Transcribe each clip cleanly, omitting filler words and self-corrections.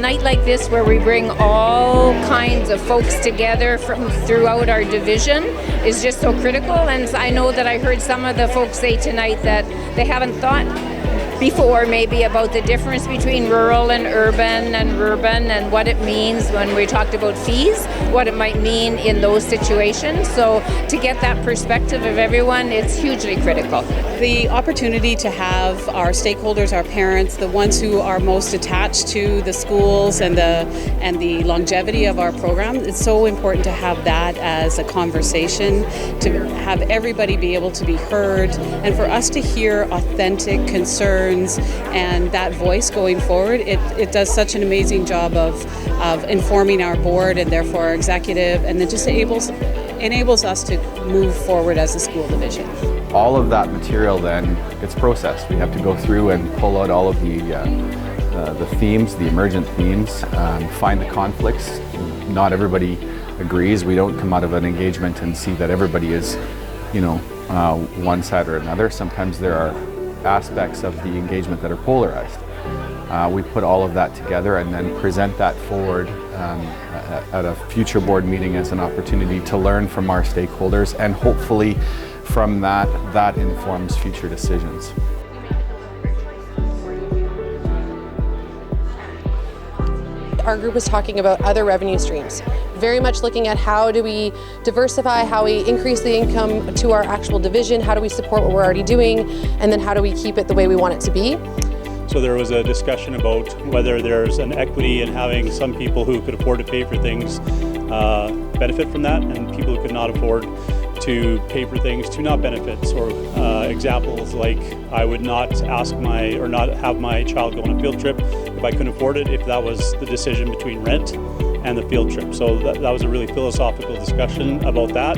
night like this where we bring all kinds of folks together from throughout our division is just so critical. And I know that I heard some of the folks say tonight that they haven't thought before maybe about the difference between rural and urban and what it means when we talked about fees, what it might mean in those situations. So to get that perspective of everyone, it's hugely critical. The opportunity to have our stakeholders, our parents, the ones who are most attached to the schools and the longevity of our program, it's so important to have that as a conversation, to have everybody be able to be heard, and for us to hear authentic concerns and that voice going forward. It does such an amazing job of informing our board and therefore our executive, and it just enables us to move forward as a school division. All of that material then gets processed. We have to go through and pull out all of the themes, the emergent themes, find the conflicts. Not everybody agrees. We don't come out of an engagement and see that everybody is, one side or another. Sometimes there are aspects of the engagement that are polarized. We put all of that together and then present that forward at a future board meeting as an opportunity to learn from our stakeholders, and hopefully from that informs future decisions. Our group was talking about other revenue streams, very much looking at how do we diversify, how we increase the income to our actual division, how do we support what we're already doing, and then how do we keep it the way we want it to be. So there was a discussion about whether there's an equity in having some people who could afford to pay for things benefit from that, and people who could not afford to pay for things to not benefit. Or examples like I would not have my child go on a field trip if I couldn't afford it, if that was the decision between rent and the field trip. So that was a really philosophical discussion about that.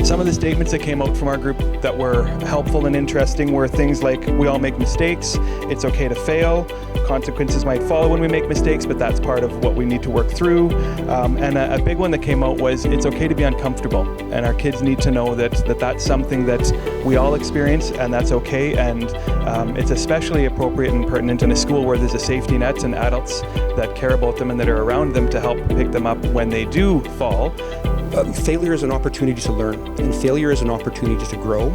Some of the statements that came out from our group that were helpful and interesting were things like, we all make mistakes, it's okay to fail, consequences might follow when we make mistakes, but that's part of what we need to work through. And a big one that came out was, it's okay to be uncomfortable, and our kids need to know that that's something that we all experience, and that's okay. And it's especially appropriate and pertinent in a school where there's a safety net and adults that care about them and that are around them to help pick them up when they do fall. Failure is an opportunity to learn, and failure is an opportunity to grow.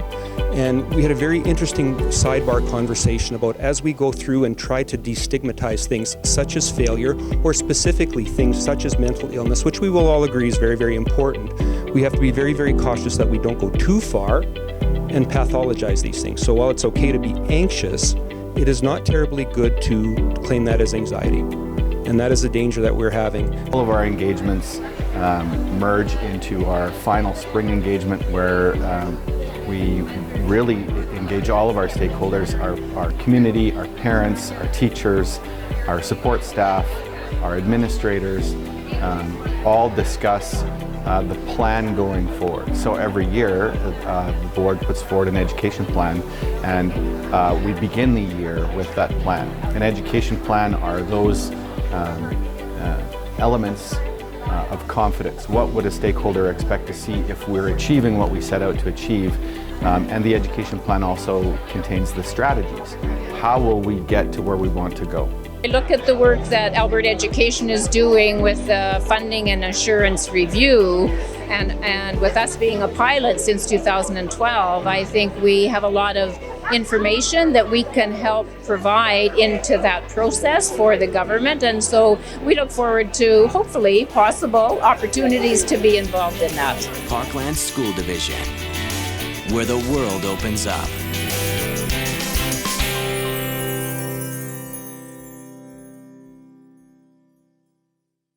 And we had a very interesting sidebar conversation about, as we go through and try to destigmatize things such as failure, or specifically things such as mental illness, which we will all agree is very, very important, we have to be very, very cautious that we don't go too far and pathologize these things. So while it's okay to be anxious, it is not terribly good to claim that as anxiety. And that is the danger that we're having. All of our engagements merge into our final spring engagement, where we really engage all of our stakeholders, our community, our parents, our teachers, our support staff, our administrators, all discuss the plan going forward. So every year the board puts forward an education plan, and we begin the year with that plan. An education plan are those elements of confidence. What would a stakeholder expect to see if we're achieving what we set out to achieve? And the education plan also contains the strategies. How will we get to where we want to go? I look at the work that Alberta Education is doing with the funding and assurance review, and with us being a pilot since 2012, I think we have a lot of information that we can help provide into that process for the government, and so we look forward to hopefully possible opportunities to be involved in that. Parkland School Division, where the world opens up.